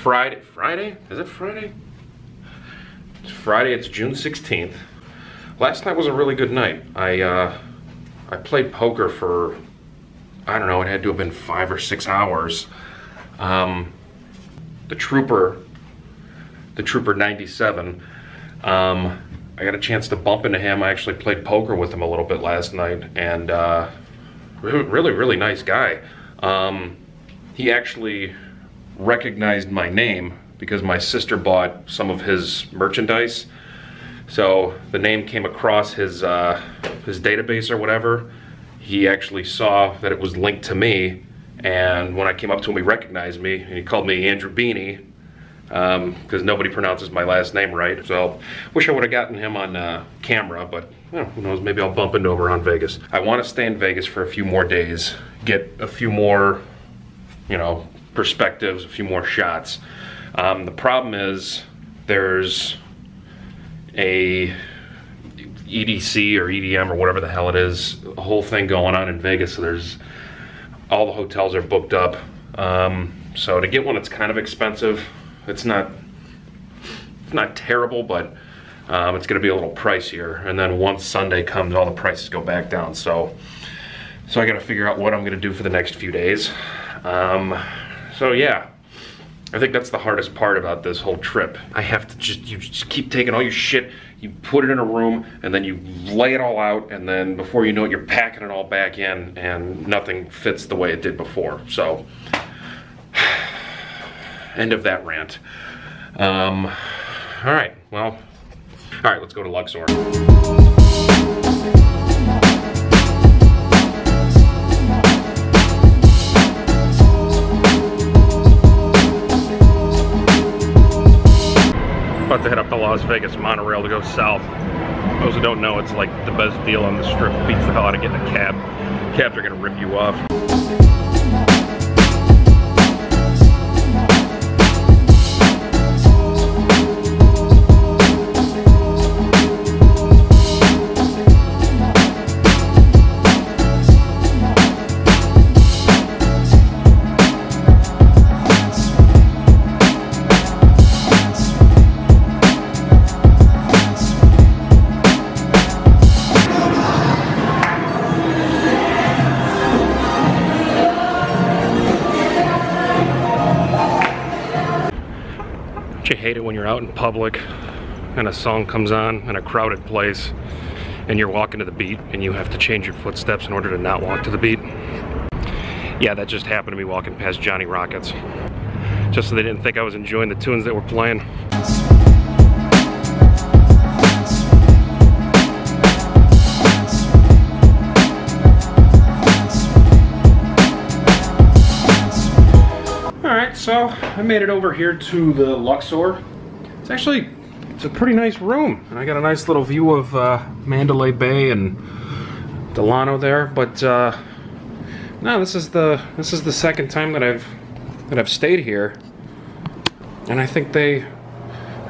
Friday. Friday? Is it Friday? It's Friday, it's June 16th. Last night was a really good night. I played poker for, I don't know, it had to have been 5 or 6 hours. The Trooper 97, I got a chance to bump into him. I actually played poker with him a little bit last night, and really, really nice guy. He actually recognized my name because my sister bought some of his merchandise. So the name came across his database or whatever. He actually saw that it was linked to me, and when I came up to him, he recognized me, and he called me Andrew Bene, because nobody pronounces my last name right. So wish I would have gotten him on camera, but who knows, maybe I'll bump into him around Vegas. I want to stay in Vegas for a few more days, get a few more, perspectives, a few more shots. The problem is there's a EDC or EDM or whatever the hell it is, a whole thing going on in Vegas. So all the hotels are booked up. So to get one that's kind of expensive, it's not terrible, but it's going to be a little pricier. And then once Sunday comes, all the prices go back down. So I got to figure out what I'm going to do for the next few days. So yeah, I think that's the hardest part about this whole trip. I have to you just keep taking all your shit, you put it in a room, and then you lay it all out, and then before you know it, you're packing it all back in, and nothing fits the way it did before. So, end of that rant. All right, let's go to Luxor. About to head up the Las Vegas monorail to go south. Those who don't know, it's like the best deal on the strip. Beats the hell out of getting a cab. Cabs are gonna rip you off. You hate it when you're out in public and a song comes on in a crowded place and you're walking to the beat and you have to change your footsteps in order to not walk to the beat. Yeah, that just happened to me walking past Johnny Rockets. Just so they didn't think I was enjoying the tunes that were playing. So I made it over here to the Luxor. It's a pretty nice room, and I got a nice little view of Mandalay Bay and Delano there. But no, this is the second time that I've stayed here, and I think they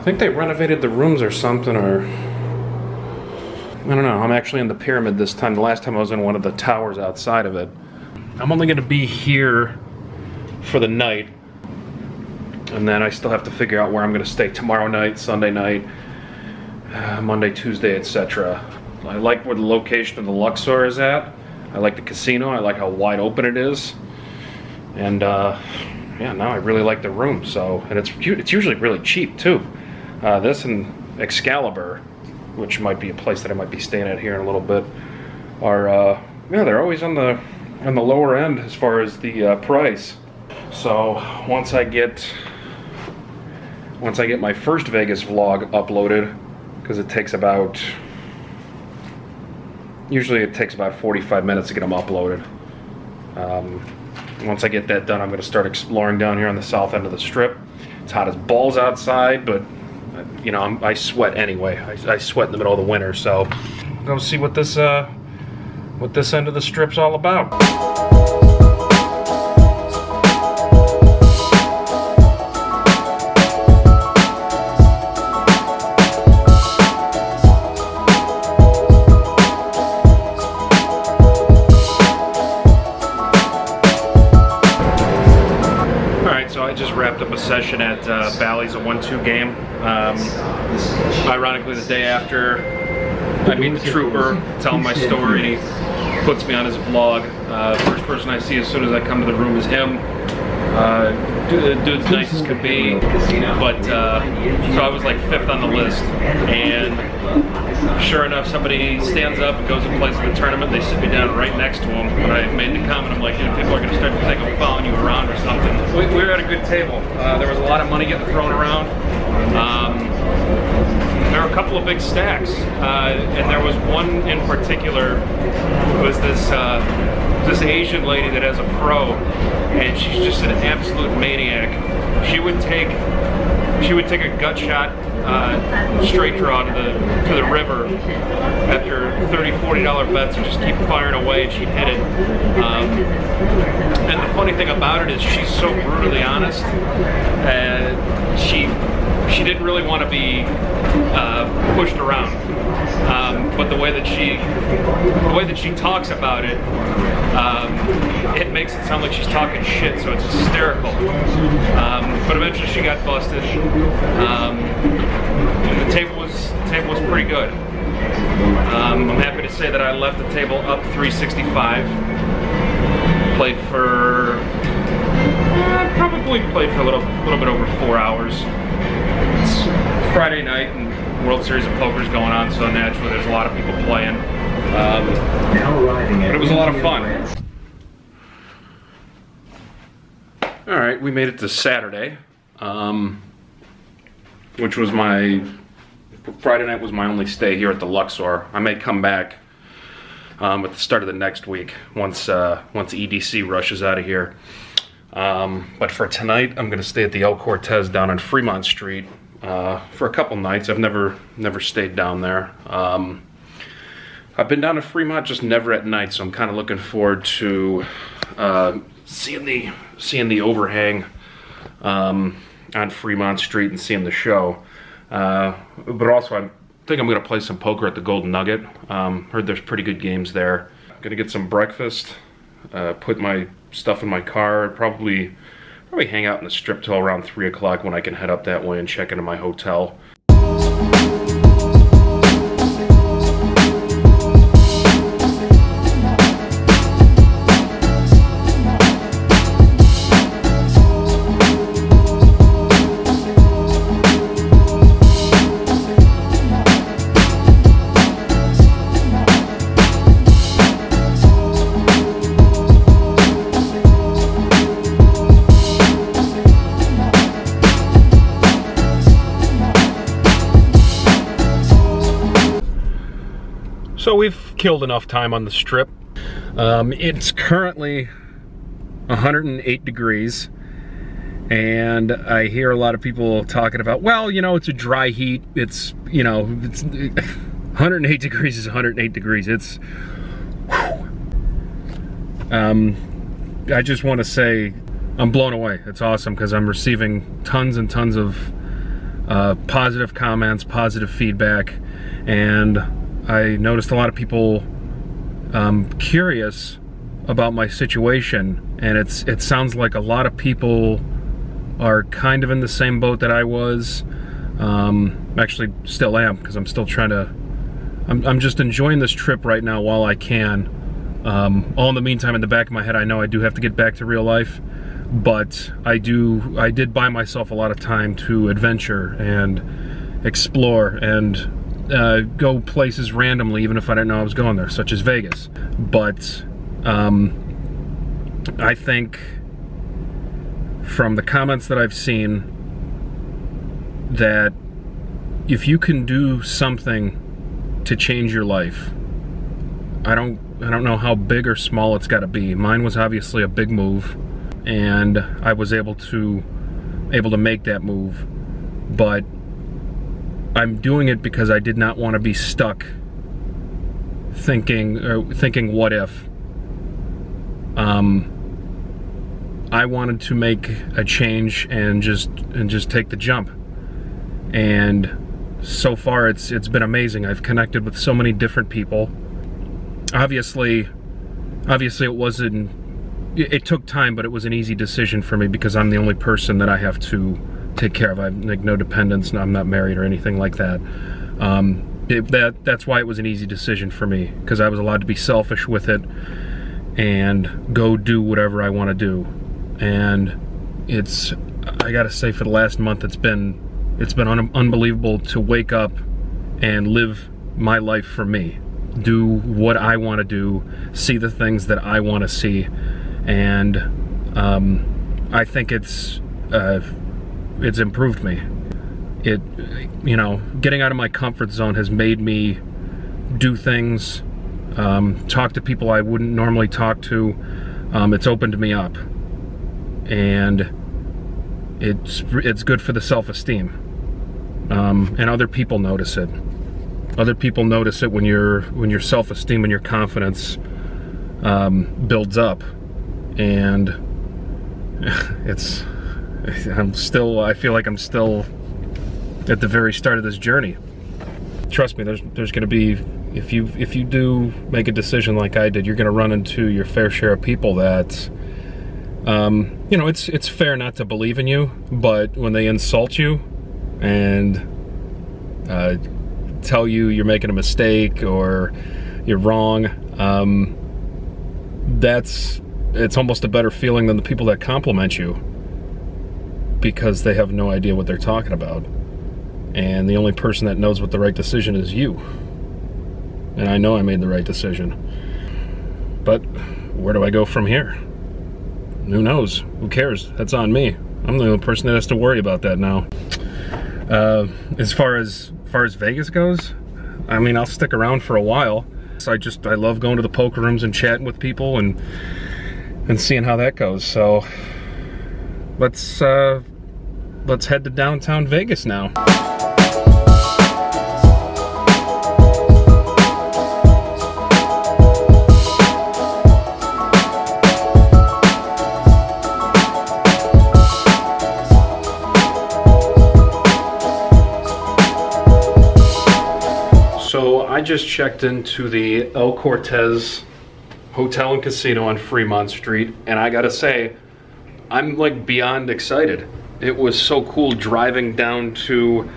renovated the rooms or something, or I don't know. I'm actually in the pyramid this time. The last time I was in one of the towers outside of it. I'm only going to be here for the night. And then I still have to figure out where I'm going to stay tomorrow night, Sunday night, Monday, Tuesday, etc. I like where the location of the Luxor is at. I like the casino. I like how wide open it is. And yeah, now I really like the room. So, and it's usually really cheap too. This and Excalibur, which might be a place that I might be staying at here in a little bit, are yeah, they're always on the lower end as far as the price. So once I get my first Vegas vlog uploaded, because usually it takes about 45 minutes to get them uploaded. Once I get that done, I'm going to start exploring down here on the south end of the strip. It's hot as balls outside, but I sweat anyway. I sweat in the middle of the winter, so go see what this end of the strip's all about. Wrapped up a session at Bally's, a 1-2 game. Ironically, the day after I meet the trooper, tell him my story, and he puts me on his vlog. First person I see as soon as I come to the room is him. Dude's nice as could be, but so I was like 5th on the list, and sure enough, somebody stands up and goes and plays in the tournament. They sit me down right next to him. When I made the comment, I'm like, dude, people are going to start to think I'm following you around or something. We were at a good table. There was a lot of money getting thrown around. There were a couple of big stacks, and there was one in particular. It was this Asian lady that has a pro, and she's just an absolute maniac. She would take a gut shot straight draw to the river after $30–40 bets and just keep firing away, and she'd hit it. And the funny thing about it is she's so brutally honest. She didn't really want to be pushed around, but the way that she talks about it, it makes it sound like she's talking shit, so it's hysterical. But eventually she got busted. And the table was pretty good. I'm happy to say that I left the table up 365. Probably played for a little bit over 4 hours. It's Friday night and World Series of Poker's going on, so naturally there's a lot of people playing. But it was a lot of fun. All right, we made it to Saturday, which was Friday night was my only stay here at the Luxor. I may come back at the start of the next week once EDC rushes out of here. But for tonight, I'm going to stay at the Cortez down on Fremont Street for a couple nights. I've never stayed down there. I've been down to Fremont, just never at night, so I'm kind of looking forward to seeing the overhang on Fremont Street and seeing the show. But also, I think I'm going to play some poker at the Golden Nugget. Heard there's pretty good games there. I'm going to get some breakfast, put my stuff in my car, probably hang out in the strip till around 3 o'clock when I can head up that way and check into my hotel. So we've killed enough time on the strip. It's currently 108 degrees, and I hear a lot of people talking about, well, you know, it's a dry heat. It's, you know, it's 108 degrees is 108 degrees. It's, I just want to say I'm blown away. It's awesome because I'm receiving tons and tons of positive comments, positive feedback, and I noticed a lot of people curious about my situation, and it sounds like a lot of people are kind of in the same boat that I was. Actually still am, because I'm still trying to, I'm just enjoying this trip right now while I can. All in the meantime, in the back of my head, I know I do have to get back to real life, but I did buy myself a lot of time to adventure and explore and go places randomly, even if I didn't know I was going there, such as Vegas. But I think from the comments that I've seen that if you can do something to change your life, I don't know how big or small it's got to be. Mine was obviously a big move, and I was able to make that move, but I'm doing it because I did not want to be stuck thinking what if. I wanted to make a change and just take the jump. And so far it's been amazing. I've connected with so many different people. Obviously it wasn't it took time, but it was an easy decision for me because I'm the only person that I have to take care of. I have like no dependents, and I'm not married or anything like that. That's why it was an easy decision for me, because I was allowed to be selfish with it and go do whatever I want to do. And I gotta say, for the last month, it's been unbelievable to wake up and live my life for me, do what I want to do, see the things that I want to see, and I think it's improved me. You know, getting out of my comfort zone has made me do things, talk to people I wouldn't normally talk to. It's opened me up, and it's good for the self-esteem, and other people notice it. Other people notice it when your self-esteem and your confidence builds up, and I feel like I'm still at the very start of this journey. Trust me, there's gonna be, if you do make a decision like I did, you're gonna run into your fair share of people that, you know, it's fair not to believe in you, but when they insult you and tell you you're making a mistake or you're wrong, it's almost a better feeling than the people that compliment you, because they have no idea what they're talking about. And the only person that knows what the right decision is you. And I know I made the right decision. But where do I go from here? Who knows? Who cares? That's on me. I'm the only person that has to worry about that now. As far as Vegas goes, I mean, I'll stick around for a while. So I love going to the poker rooms and chatting with people and seeing how that goes. So let's head to downtown Vegas now. So I just checked into the El Cortez Hotel and Casino on Fremont Street, and I gotta say, I'm like beyond excited. It was so cool driving down to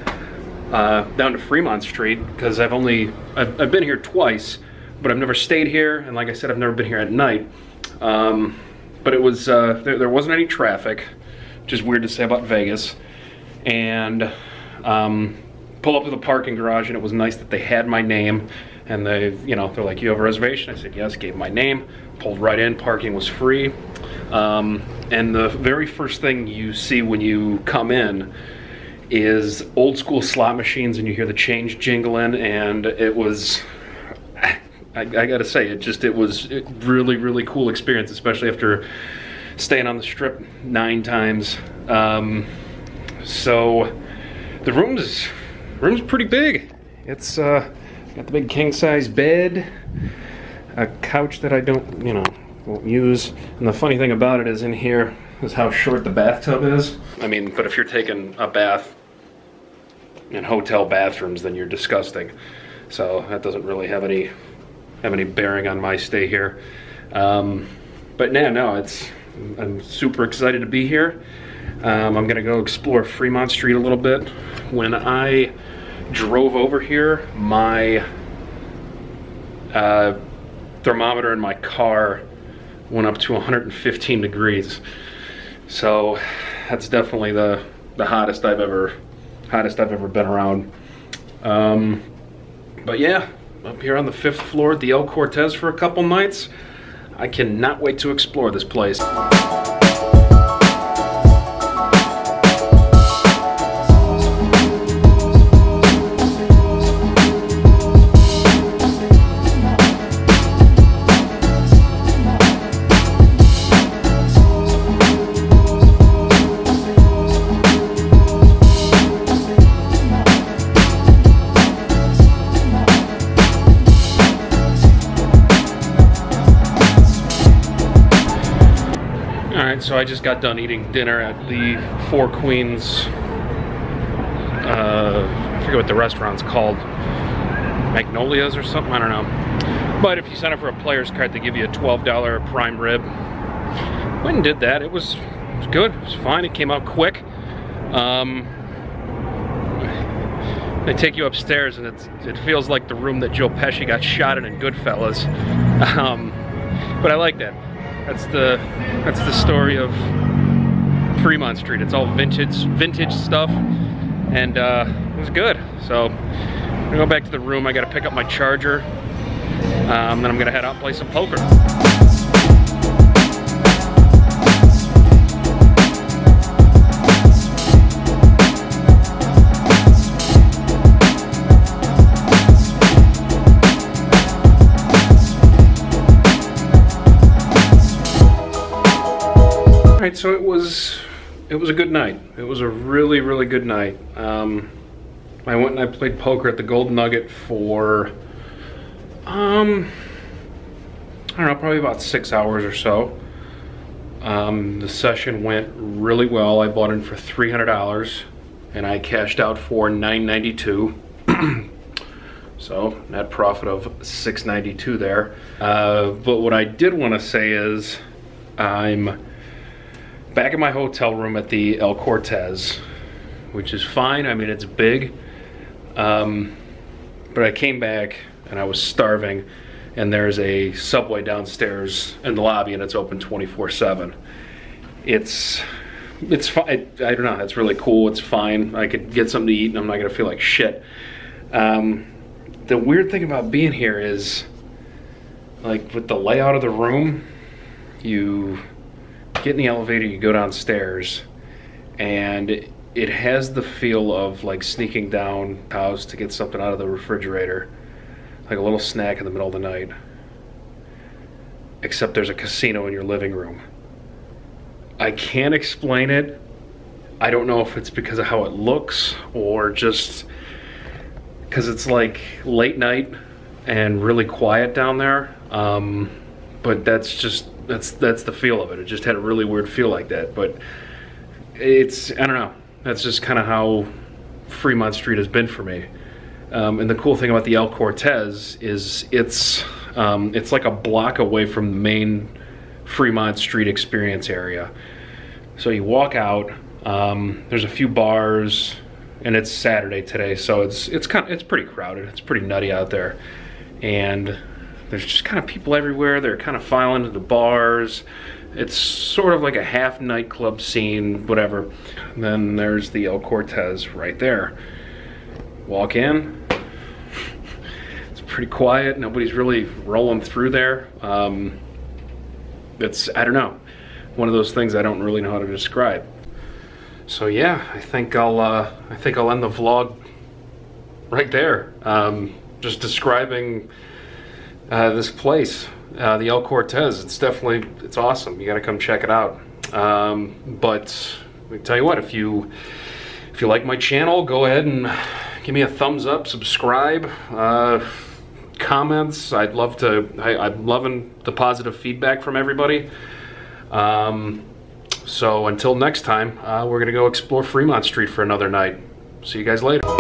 Fremont Street, because I've been here twice, but I've never stayed here, and like I said, I've never been here at night. But it was there wasn't any traffic, which is weird to say about Vegas, and pull up to the parking garage, and it was nice that they had my name, and they're like, you have a reservation? I said yes, gave my name, pulled right in, parking was free. And the very first thing you see when you come in is old school slot machines, and you hear the change jingling, and it was, I gotta say, it was a really, really cool experience, especially after staying on the Strip 9 times. So the room's pretty big. It's got the big king-size bed, a couch that I won't use, and the funny thing about it is in here is how short the bathtub is. I mean, but if you're taking a bath in hotel bathrooms, then you're disgusting. So that doesn't really have any bearing on my stay here. But no, I'm super excited to be here. I'm gonna go explore Fremont Street a little bit. When I drove over here, my thermometer in my car went up to 115 degrees. So that's definitely the hottest I've ever been around. But yeah, up here on the 5th floor at the El Cortez for a couple nights. I cannot wait to explore this place. So I just got done eating dinner at the Four Queens, I forget what the restaurant's called, Magnolias or something, I don't know. But if you sign up for a player's card, they give you a $12 prime rib. went and did that. It was good. It was fine. It came out quick. They take you upstairs, and it feels like the room that Joe Pesci got shot in Goodfellas. But I like that. That's the story of Fremont Street. It's all vintage stuff, and it was good. So I'm gonna go back to the room. I gotta pick up my charger. Then I'm gonna head out and play some poker. Alright, so it was a good night. It was a really, really good night. I went and I played poker at the Golden Nugget for I don't know, probably about 6 hours or so. The session went really well. I bought in for $300 and I cashed out for $992. So net profit of $692 there. But what I did want to say is I'm back in my hotel room at the El Cortez, which is fine. I mean, it's big. But I came back and I was starving, and there's a Subway downstairs in the lobby and it's open 24/7. It's fine. I don't know, it's really cool. It's fine. I could get something to eat and I'm not gonna feel like shit. The weird thing about being here is, like, with the layout of the room, you get in the elevator, you go downstairs, and it has the feel of like sneaking down house to get something out of the refrigerator, like a little snack in the middle of the night, except there's a casino in your living room. I can't explain it. I don't know if it's because of how it looks or just because it's like late night and really quiet down there, but that's the feel of it. It just had a really weird feel like that. But it's, I don't know, that's just kind of how Fremont Street has been for me. And the cool thing about the El Cortez is it's like a block away from the main Fremont Street experience area. So you walk out, there's a few bars, and it's Saturday today, so it's pretty crowded. It's pretty nutty out there, and there's just kind of people everywhere. They're kind of filing to the bars. It's sort of like a half nightclub scene, whatever. And then there's the El Cortez right there. Walk in. It's pretty quiet. Nobody's really rolling through there. It's, I don't know, one of those things I don't really know how to describe. So yeah, I think I'll end the vlog right there. Just describing this place, the El Cortez. It's awesome. You gotta come check it out. But let me tell you what, if you like my channel, go ahead and give me a thumbs up, subscribe, comments. I'm loving the positive feedback from everybody. So until next time, we're gonna go explore Fremont Street for another night. See you guys later.